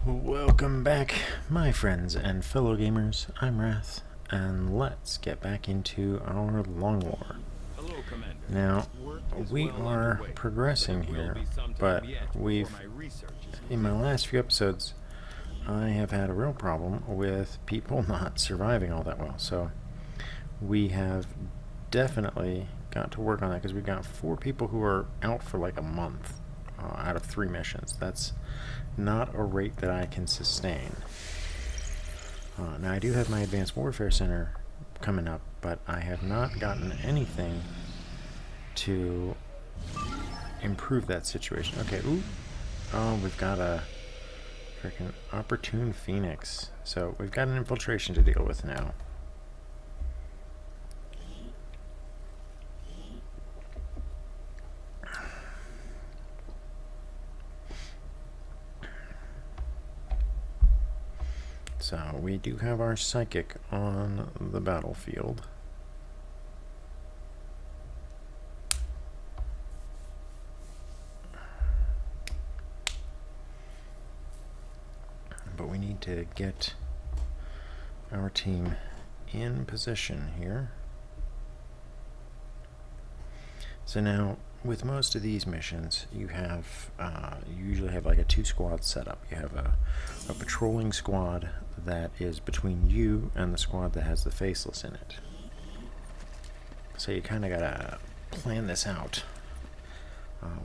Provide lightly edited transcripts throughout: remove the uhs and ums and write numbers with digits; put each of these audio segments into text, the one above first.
Welcome back, my friends and fellow gamers. I'm Wrath, and let's get back into our long war. Hello, Commander. Now, Work is we well are underway, progressing but it will here, be some but time yet before we've, my research is in my complete. last few episodes, I have had a real problem with people not surviving all that well. So, we have definitely got to work on that because we got 4 people who are out for like a month out of 3 missions. That's not a rate that I can sustain. Now I do have my Advanced Warfare Center coming up, but I have not gotten anything to improve that situation. Okay, ooh. Oh, we've got a freaking Opportune Phoenix. So we've got an infiltration to deal with now. So we do have our psychic on the battlefield. But we need to get our team in position here. So now, with most of these missions, you have you usually have like a 2 squad setup. You have a patrolling squad that is between you and the squad that has the faceless in it. So you kind of gotta plan this out.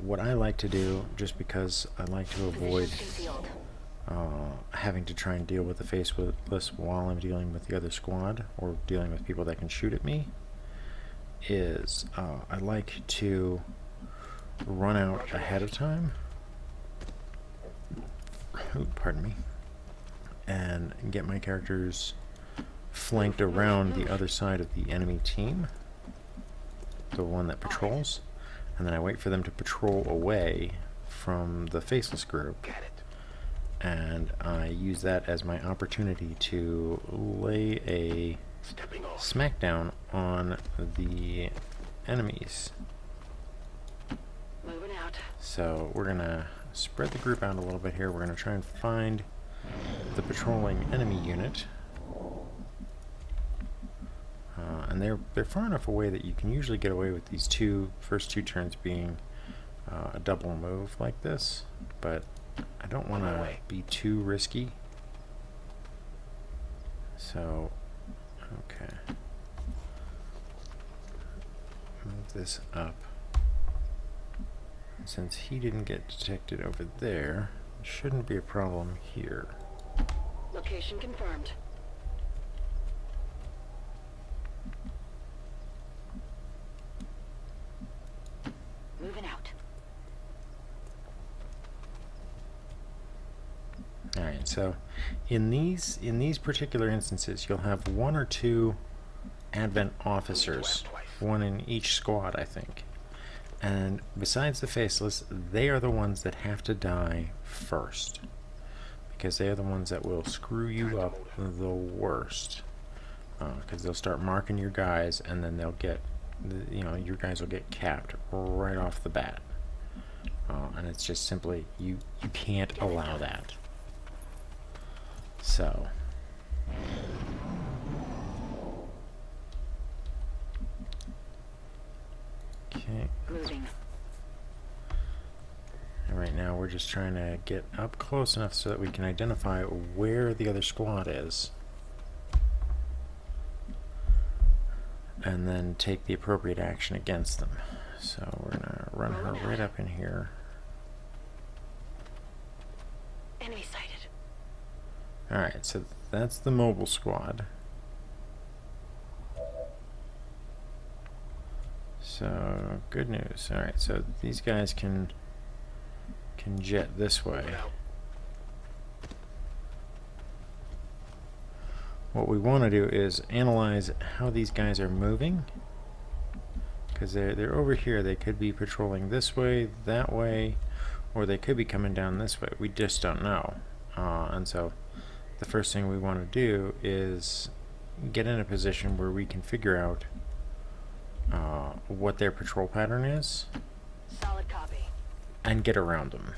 What I like to do, just because I like to avoid having to try and deal with the faceless while I'm dealing with the other squad or dealing with people that can shoot at me, is I like to run out ahead of time. Ooh, pardon me. And get my characters flanked around the other side of the enemy team, the one that patrols, and then I wait for them to patrol away from the faceless group, and I use that as my opportunity to lay a smackdown on the enemies. Moving out. So we're gonna spread the group out a little bit here. We're gonna try and find the patrolling enemy unit, and they're far enough away that you can usually get away with these first two turns being a double move like this, but I don't want to be too risky. So, okay, move this up. Since he didn't get detected over there, it shouldn't be a problem here. Location confirmed. Moving out. Alright, so in these particular instances, you'll have 1 or 2 Advent officers, 1 in each squad, I think. And besides the faceless, they are the ones that have to die first, because they are the ones that will screw you up the worst. Because they'll start marking your guys, and then they'll get, your guys will get capped right off the bat. And it's just simply, you can't allow that. So, okay. Moving. And right now we're just trying to get up close enough so that we can identify where the other squad is, and then take the appropriate action against them. So we're gonna run her right up in here. Enemy sighted. Alright, so that's the mobile squad. So, good news. Alright, so these guys can jet this way. What we want to do is analyze how these guys are moving, because they're over here. They could be patrolling this way, that way, or they could be coming down this way. We just don't know. And so the first thing we want to do is get in a position where we can figure out what their patrol pattern is. Solid copy. And get around them.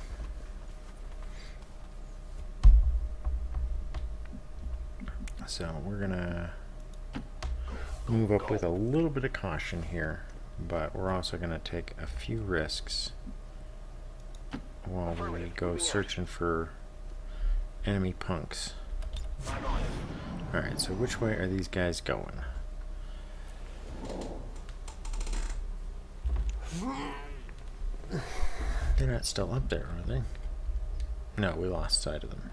So we're gonna move up with a little bit of caution here, but we're also gonna take a few risks while we go searching for enemy punks. Alright, so which way are these guys going? They're not still up there, are they? No, we lost sight of them.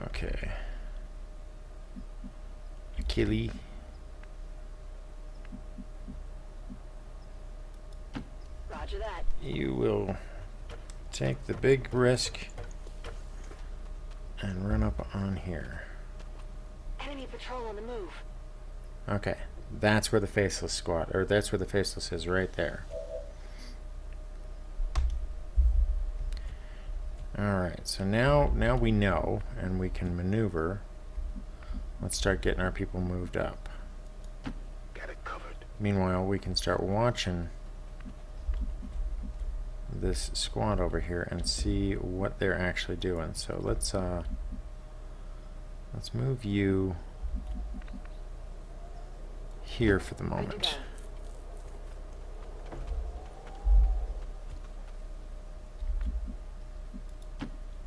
Okay. Achilles. Roger that. You will take the big risk and run up on here. Enemy patrol on the move. Okay, that's where the faceless squad, or that's where the faceless is, right there. Alright, so now we know, and we can maneuver. Let's start getting our people moved up. Got it covered. Meanwhile, we can start watching this squad over here and see what they're actually doing. So let's move you here for the Ready to moment. go.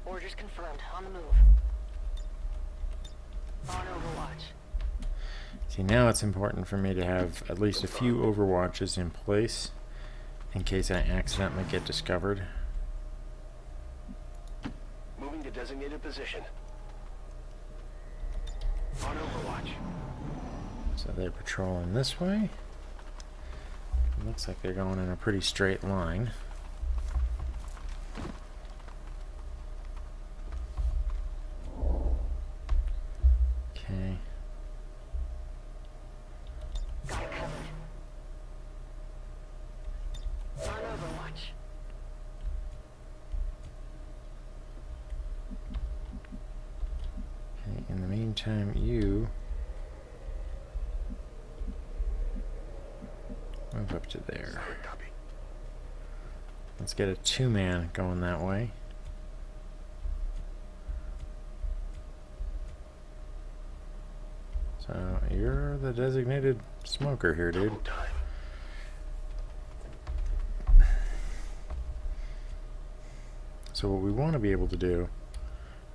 Orders confirmed. On the move. On Overwatch. See, now it's important for me to have at least a few overwatches in place in case I accidentally get discovered. Moving to designated position. On Overwatch. So they're patrolling this way. Looks like they're going in a pretty straight line. Okay. Got it covered. On Overwatch. Okay, in the meantime, you move up to there. Solid copy. Let's get a two-man going that way. So you're the designated smoker here, dude. Double time. So what we want to be able to do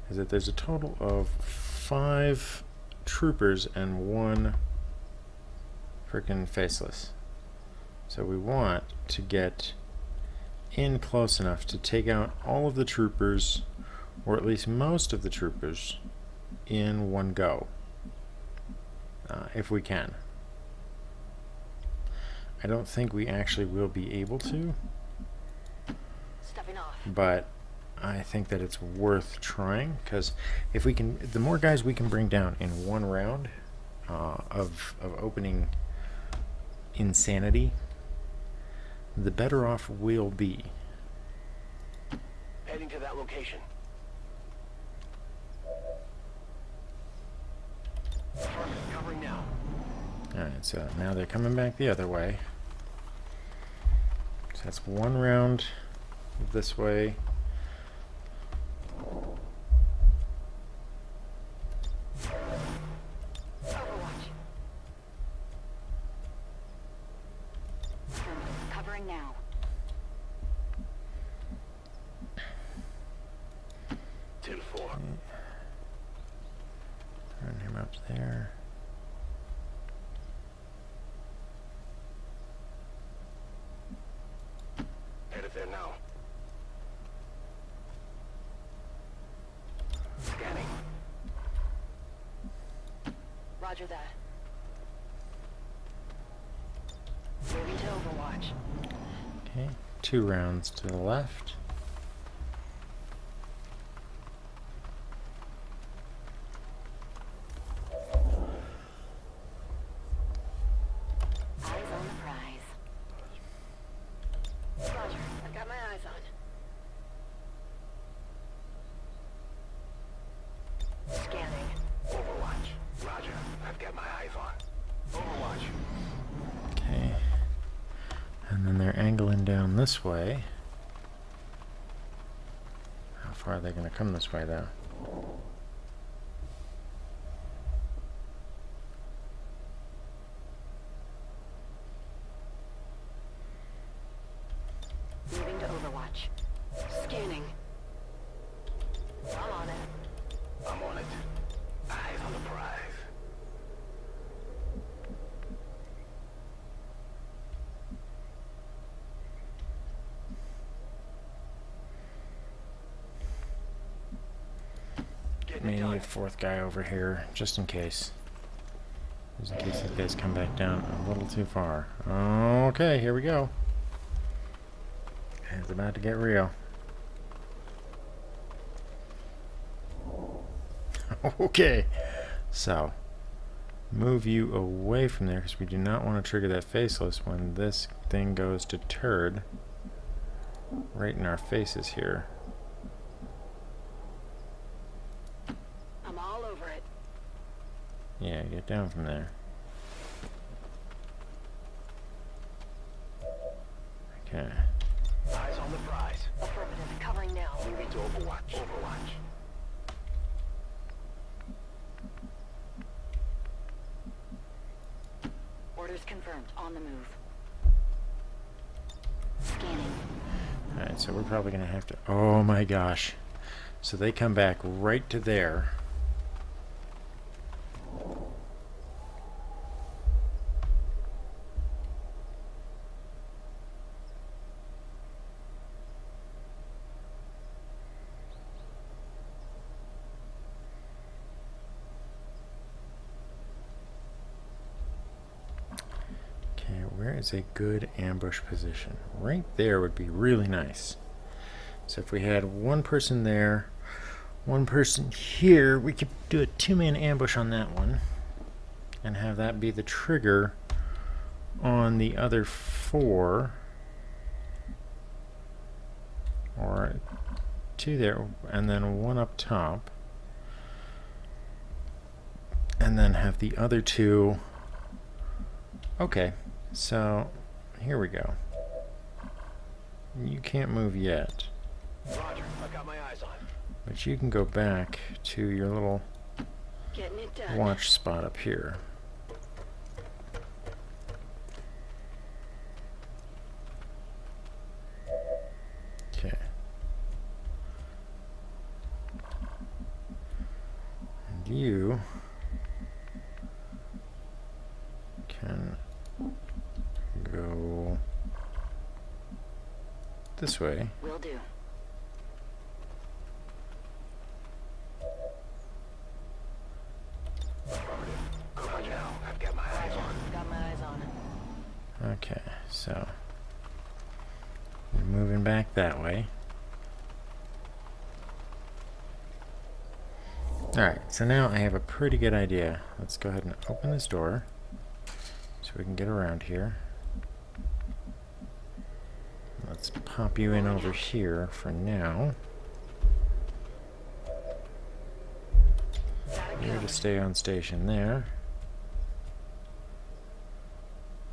is that there's a total of 5 troopers and 1 freaking faceless. So we want to get in close enough to take out all of the troopers, or at least most of the troopers, in one go. If we can. I don't think we actually will be able to, Stepping off. but I think that it's worth trying, because if we can, the more guys we can bring down in one round of opening insanity, the better off we'll be. Heading to that location. Target covering now. Alright, so now they're coming back the other way. So that's one round this way. Overwatch. Covering now. Till 4. Run him up there. Headed there now. Scanning. Roger that. Moving to Overwatch. Okay, 2 rounds to the left. Eyes on the prize. Roger, I've got my eyes on. Scanning. Overwatch. Roger. I've got my eyes on. Overwatch. Okay. And then they're angling down this way. far are they going to come this way, though? Moving to Overwatch. Scanning. I'm on it. I'm on it. Eyes on the prize. Getting May it need a done. fourth guy over here, just in case. Just in case these guys come back down a little too far. Okay, here we go. It's about to get real. Okay, so move you away from there because we do not want to trigger that faceless when this thing goes to turd right in our faces here. I'm all over it. Yeah, get down from there. Okay. Eyes on the prize. Affirmative. Covering now. Moving to Overwatch. Overwatch. Orders confirmed. On the move. Scanning. Alright, so we're probably going to have to... Oh my gosh. So they come back right to there. Okay, where is a good ambush position? Right there would be really nice. So if we had one person there, one person here, we could do a two-man ambush on that one and have that be the trigger on the other four. Or two there, and then one up top. And then have the other two... Okay, so here we go. You can't move yet, Roger. I've got my eyes on. but you can go back to your little Getting it done. watch spot up here. Okay. And you can go this way. Will do. Affirmative. Cover now. I've got my eyes on. Got my eyes on it. Okay, so we're moving back that way. Alright, so now I have a pretty good idea. Let's go ahead and open this door so we can get around here. Let's pop you in over here for now. You're to stay on station there.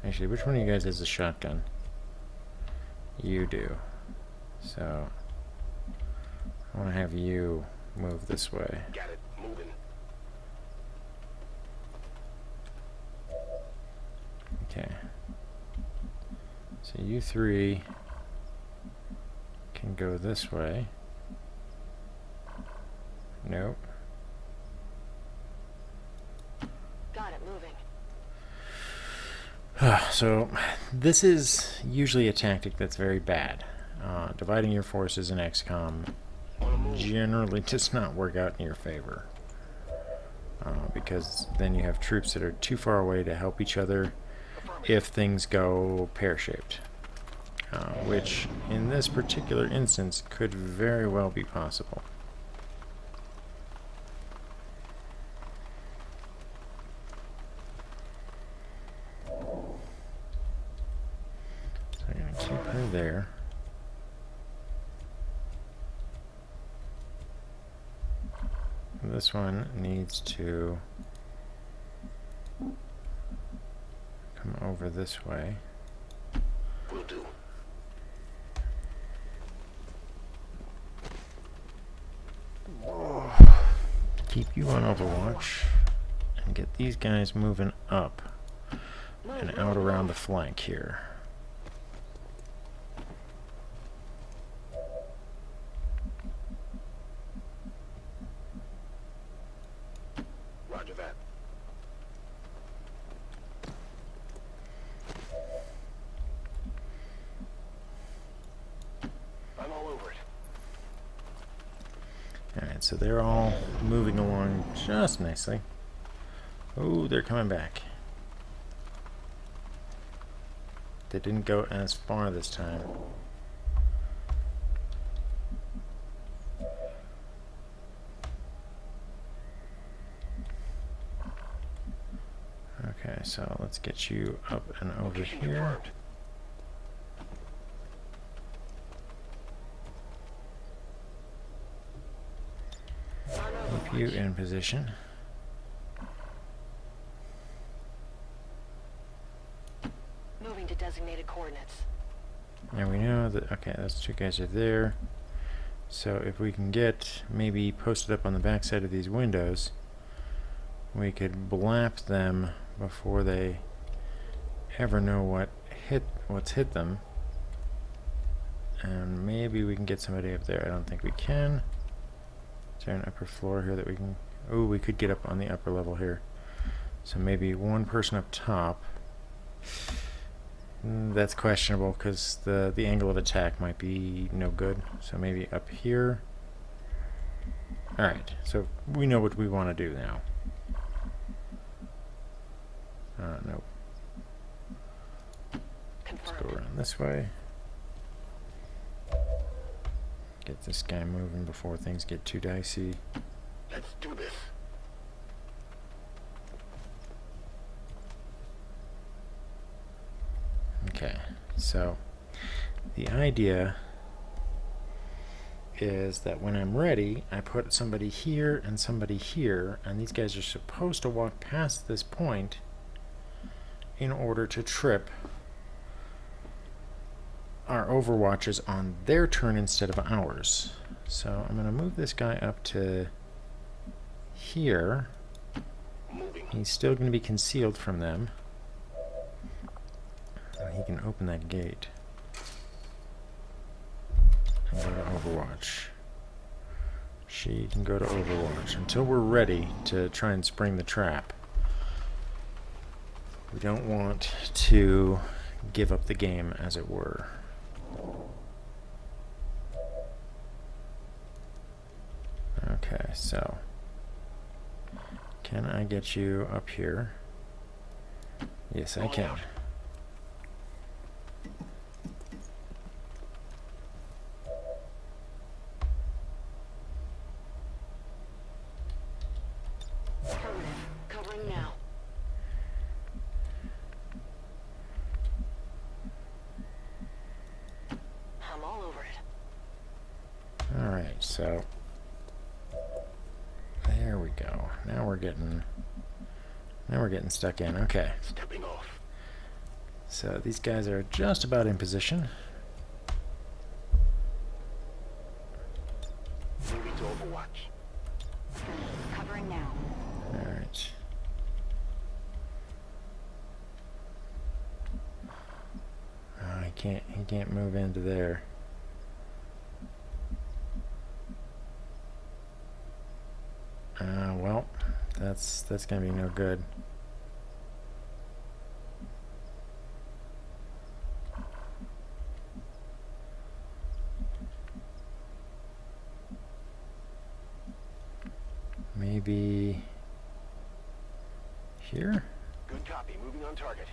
Actually, which one of you guys has a shotgun? You do. So, I want to have you move this way. Got it. Moving. Okay. So you three can go this way. Nope. Got it. Moving. So this is usually a tactic that's very bad. Dividing your forces in XCOM On the move. generally does not work out in your favor. Because then you have troops that are too far away to help each other if things go pear-shaped. Which, in this particular instance, could very well be possible. So I'm going to keep her there. This one needs to come over this way. Will do. keep you on Overwatch and get these guys moving up and out around the flank here. Roger that. I'm all over it. Alright, so they're all moving along just nicely. Oh, they're coming back. They didn't go as far this time. Okay, so let's get you up and over Location here. confirmed. Keep you in position. Moving to designated coordinates. And we know that, okay, those two guys are there. So if we can get maybe posted up on the backside of these windows, we could blap them before they ever know what's hit them. And maybe we can get somebody up there. I don't think we can. Is there an upper floor here that we can... Oh, we could get up on the upper level here. So maybe one person up top. That's questionable because the angle of attack might be no good. So maybe up here. Alright, so we know what we want to do now. Nope. Let's go Confirmed. around this way. Get this guy moving before things get too dicey. Let's do this. Okay, so the idea is that when I'm ready, I put somebody here and somebody here, and these guys are supposed to walk past this point in order to trip our overwatches on their turn instead of ours. So I'm going to move this guy up to here. Moving. He's still going to be concealed from them. And he can open that gate and go to Overwatch. She can go to Overwatch until we're ready to try and spring the trap. We don't want to give up the game, as it were. Okay, so can I get you up here? Yes, I can. Affirmative. Covering now. I'm all over it. Alright, so there we go. Now we're getting stuck in. Okay. Stepping off. So these guys are just about in position. Moving to Overwatch. Covering now. Alright. Oh, he can't move into there. Well, that's gonna be no good. Maybe here? Good copy. Moving on target.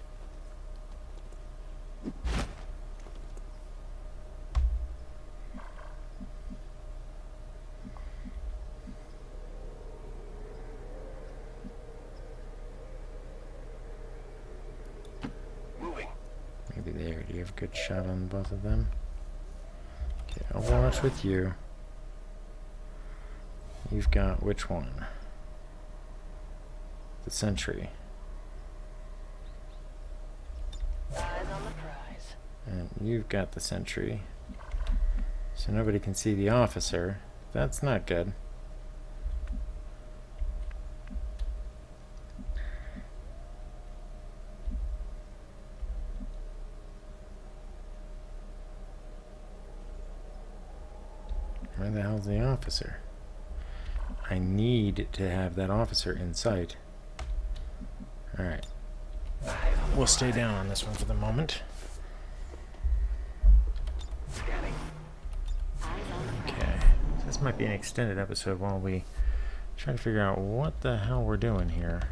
Moving. Maybe there. Do you have a good shot on both of them? Okay, I'll watch with you. You've got which one? The sentry. Eyes on the prize. And you've got the sentry. So nobody can see the officer. That's not good. Where the hell's the officer? I need to have that officer in sight. Alright. We'll stay down on this one for the moment. Scanning. Okay. So this might be an extended episode while we try to figure out what the hell we're doing here.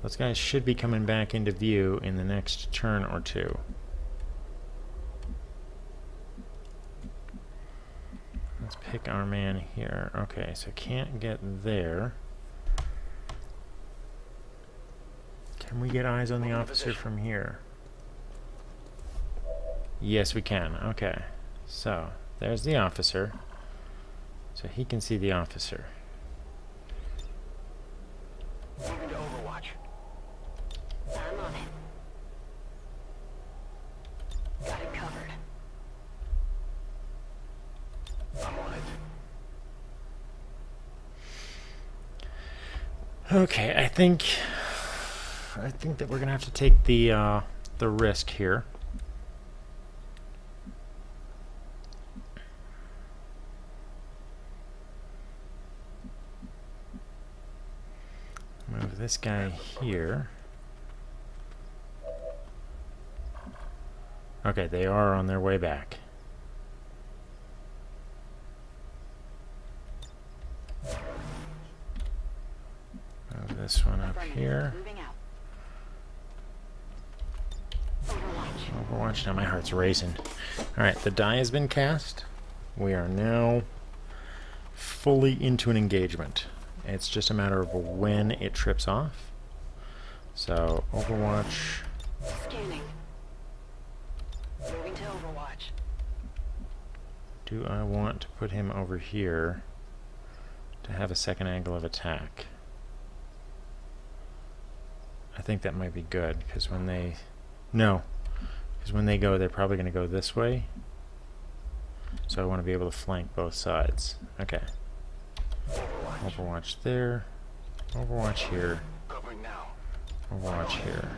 Those guys should be coming back into view in the next turn or two. Let's pick our man here. Okay, so can't get there. Can we get eyes on the officer from here? Yes, we can. Okay. So, there's the officer. So he can see the officer. Moving to Overwatch. I'm on it. Got it covered. I'm on it. Okay, I think that we're gonna have to take the risk here. Move this guy here. Okay, they are on their way back. Move this one up here. Moving out. Overwatch. Overwatch. Now my heart's racing. Alright, the die has been cast. We are now fully into an engagement. It's just a matter of when it trips off. So, Overwatch. Scanning. Moving to Overwatch. Do I want to put him over here to have a second angle of attack? I think that might be good, because when they... No. Because when they go, they're probably going to go this way. So I want to be able to flank both sides. Okay. Overwatch there. Overwatch here. Covering now. Overwatch here.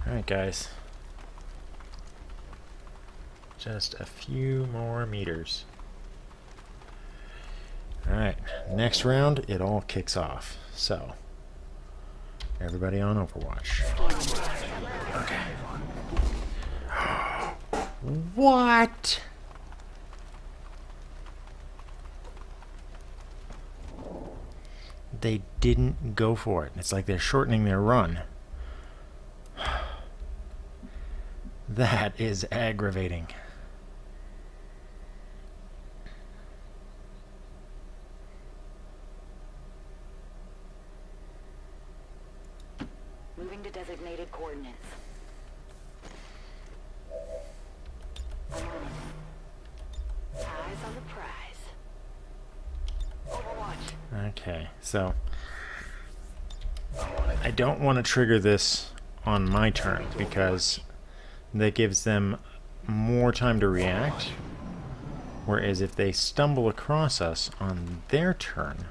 Alright, guys. Just a few more meters. Alright, next round, it all kicks off. So, everybody on Overwatch. Okay. What? They didn't go for it. It's like they're shortening their run. That is aggravating. Moving to designated coordinates. I'm on it. Eyes on the prize. Overwatch. Okay, so I don't want to trigger this on my turn because that gives them more time to react. Whereas if they stumble across us on their turn,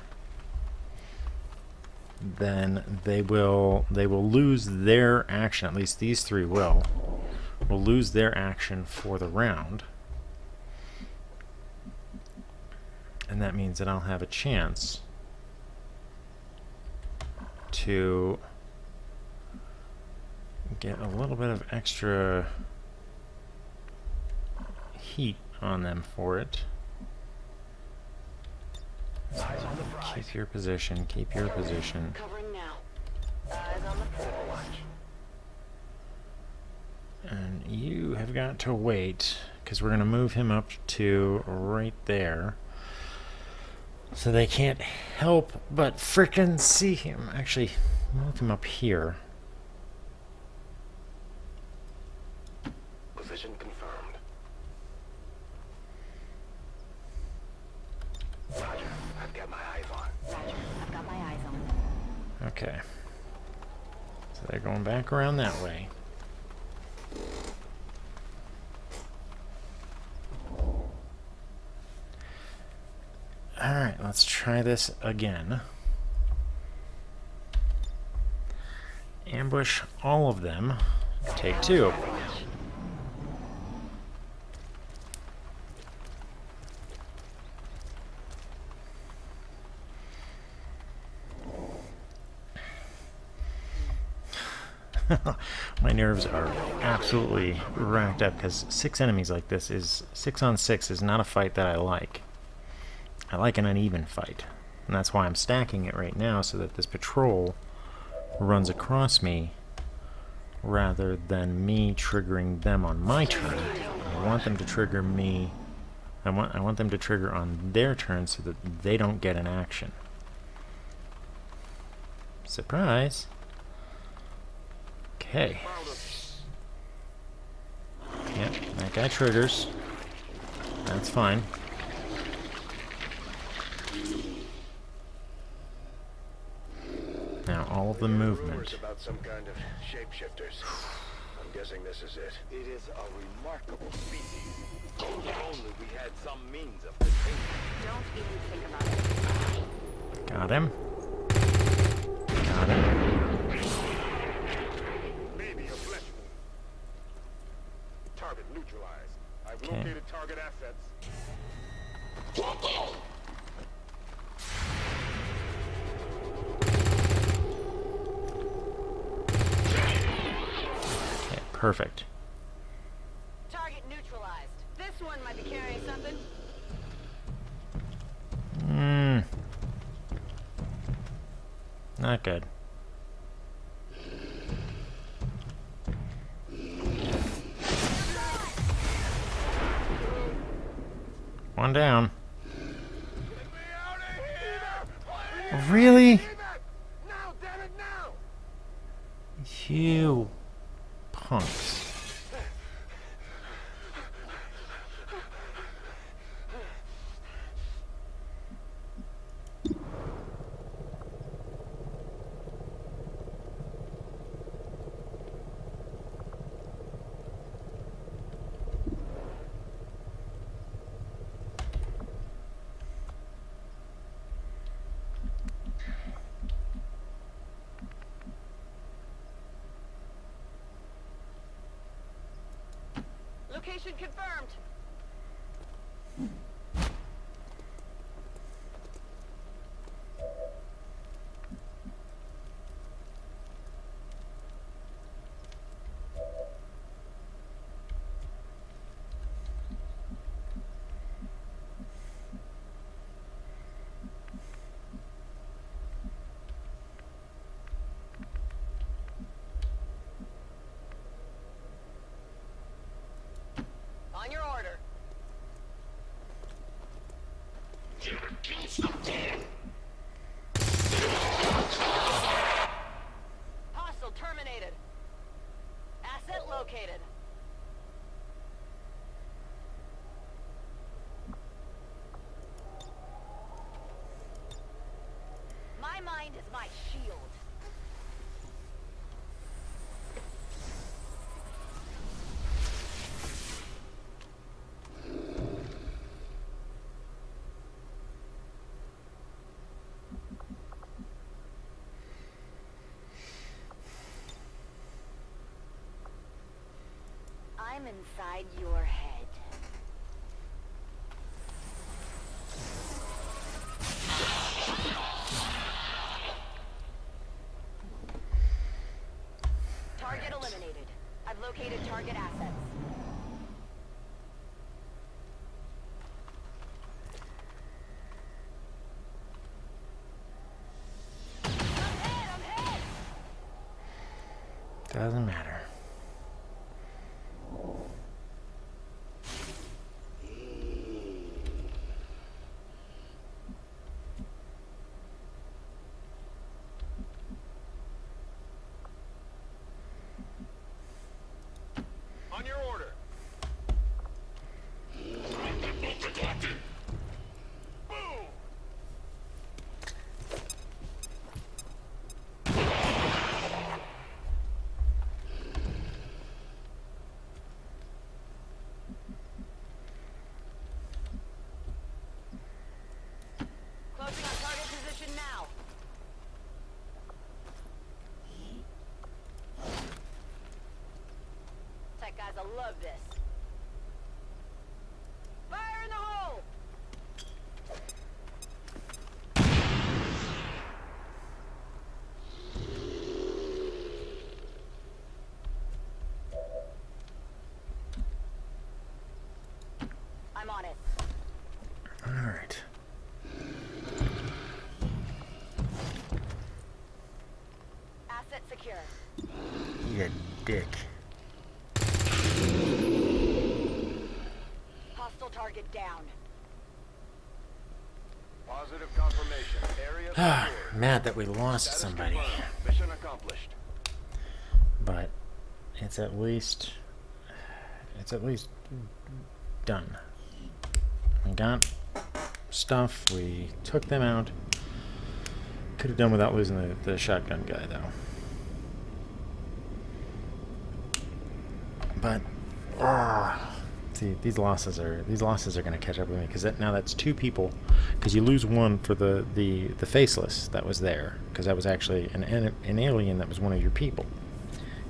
then they will lose their action. At least these three will lose their action for the round. And that means that I'll have a chance to get a little bit of extra heat on them for it. So keep your position, keep your position. Covering now. Eyes on the prize. And you have got to wait, because we're going to move him up to right there. So they can't help but frickin' see him. Actually, move him up here. Position confirmed. Roger. I've got my eyes on. Roger. I've got my eyes on. Okay. So they're going back around that way. Alright, let's try this again. Ambush all of them. Take two. My nerves are absolutely racked up because 6 enemies like this is 6 on 6 is not a fight that I like. I like an uneven fight, and that's why I'm stacking it right now so that this patrol runs across me rather than me triggering them on my turn. I want them to trigger me. I want them to trigger on their turn so that they don't get an action. Surprise! Okay. Yep, that guy triggers. That's fine. Now all of the movement. About some kind of shapeshifters. I'm guessing this is it. It is a remarkable species. If only we had some means of containing it. Don't even think about it. Got him. Got him. Maybe a flesh wound. Target neutralized. I've Okay. located target assets. Okay, perfect. Target neutralized. This one might be carrying something. Not good. One down. Really? Now, damn it, now! You punks. Location confirmed. On your order. Hostile terminated. Asset located. My mind is my shield. I'm inside your head. Target eliminated. I've located target assets. I'm hit! Doesn't matter. On your order. Boom! Closing on target position now. Tech guys, I love this. Fire in the hole! dick. Hostile target down. Positive confirmation. Area secured. Mad that we lost Status somebody. confirmed. Mission accomplished. But it's at least done. We got stuff, we took them out. Could have done without losing the shotgun guy though. But see, these losses are going to catch up with me because now that's 2 people. Because you lose one for the faceless that was there, because that was actually an alien that was one of your people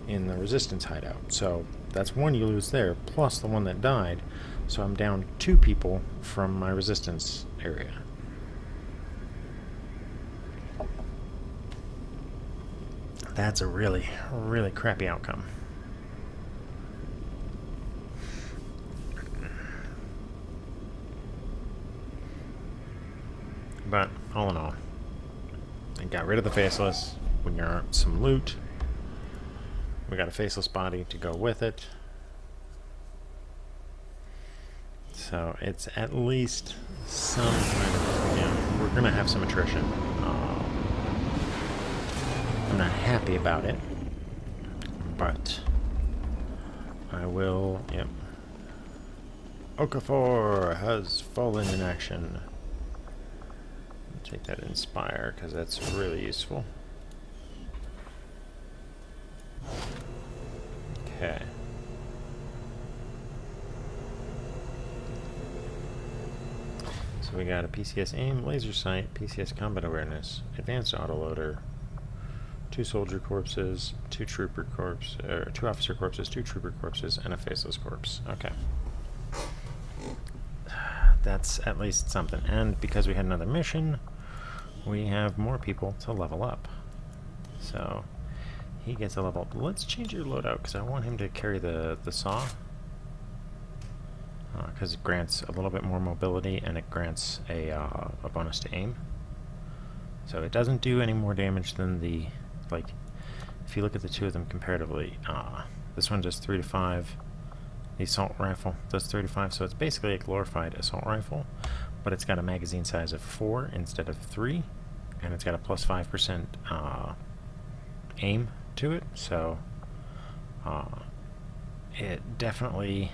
in the resistance hideout. So that's 1 you lose there, plus the one that died. So I'm down 2 people from my resistance area. That's a really, really crappy outcome. But all in all, I got rid of the faceless. We got some loot. We got a faceless body to go with it. So it's at least some kind of, you know, we're going to have some attrition. I'm not happy about it, but I will, yep. Okafor has fallen in action. Take that Inspire, because that's really useful. Okay. So we got a PCS aim, laser sight, PCS combat awareness, advanced autoloader, 2 soldier corpses, 2 trooper corpses, 2 officer corpses, 2 trooper corpses, and a faceless corpse. Okay. That's at least something. And because we had another mission, we have more people to level up. So he gets a level up. Let's change your loadout because I want him to carry the saw. Because it grants a little bit more mobility and it grants a bonus to aim. So it doesn't do any more damage than the, like, if you look at the 2 of them comparatively, this one does 3 to 5. The assault rifle does 3 to 5, so it's basically a glorified assault rifle, but it's got a magazine size of 4 instead of 3, and it's got a plus 5% aim to it, so it definitely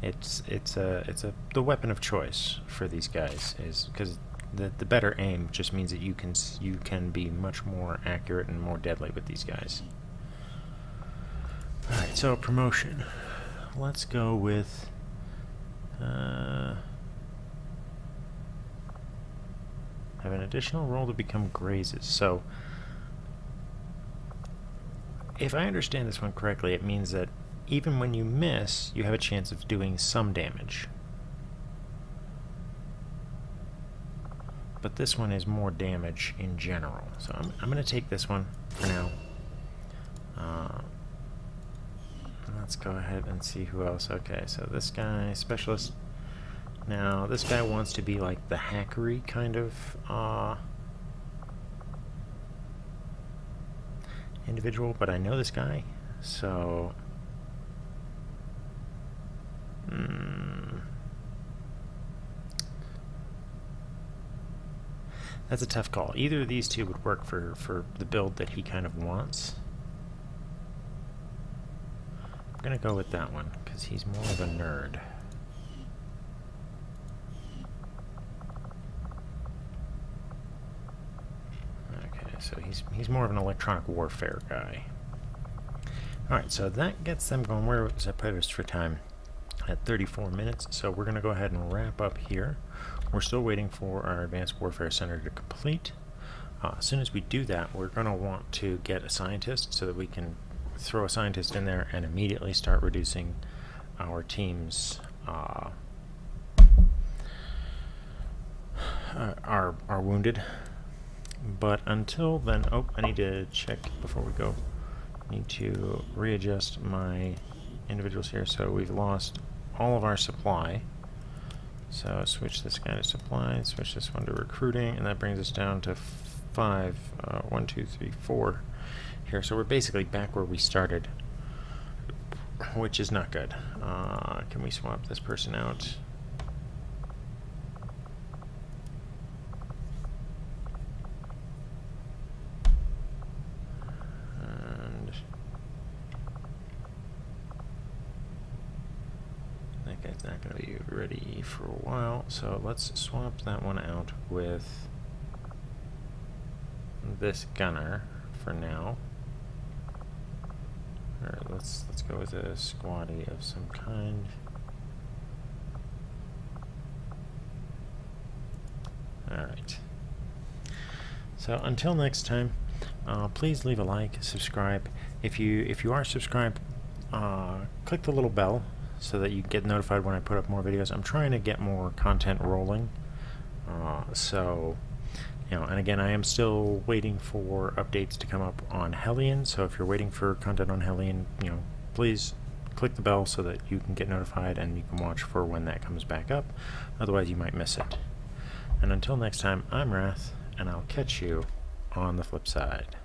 it's the weapon of choice for these guys, is because the better aim just means that you can be much more accurate and more deadly with these guys. All right, so promotion. Let's go with have an additional roll to become grazes. So if I understand this one correctly, it means that even when you miss, you have a chance of doing some damage. But this one is more damage in general. So I'm going to take this one for now. Let's go ahead and see who else. Okay, so this guy, specialist. Now, this guy wants to be like the hackery kind of individual, but I know this guy, so that's a tough call. Either of these 2 would work for the build that he kind of wants. I'm gonna go with that one because he's more of a nerd. Okay, so he's more of an electronic warfare guy. Alright, so that gets them going. Where does that put us for time? At 34 minutes, so we're going to go ahead and wrap up here. We're still waiting for our Advanced Warfare Center to complete. As soon as we do that, we're going to want to get a scientist so that we can throw a scientist in there and immediately start reducing our team's our wounded. But until then, oh, I need to check before we go. I need to readjust my individuals here. So we've lost all of our supply. So switch this guy to supply, switch this one to recruiting, and that brings us down to 5, 1, 2, 3, 4 here. So we're basically back where we started, which is not good. Can we swap this person out? And that guy's not going to be ready for a while, so let's swap that one out with this gunner for now. Alright, let's go with a squatty of some kind. Alright. So until next time, please leave a like, subscribe. If you are subscribed, click the little bell so that you get notified when I put up more videos. I'm trying to get more content rolling. So, you know, and again, I am still waiting for updates to come up on Hellion, so if you're waiting for content on Hellion, you know, please click the bell so that you can get notified and you can watch for when that comes back up. Otherwise, you might miss it. And until next time, I'm Wrath, and I'll catch you on the flip side.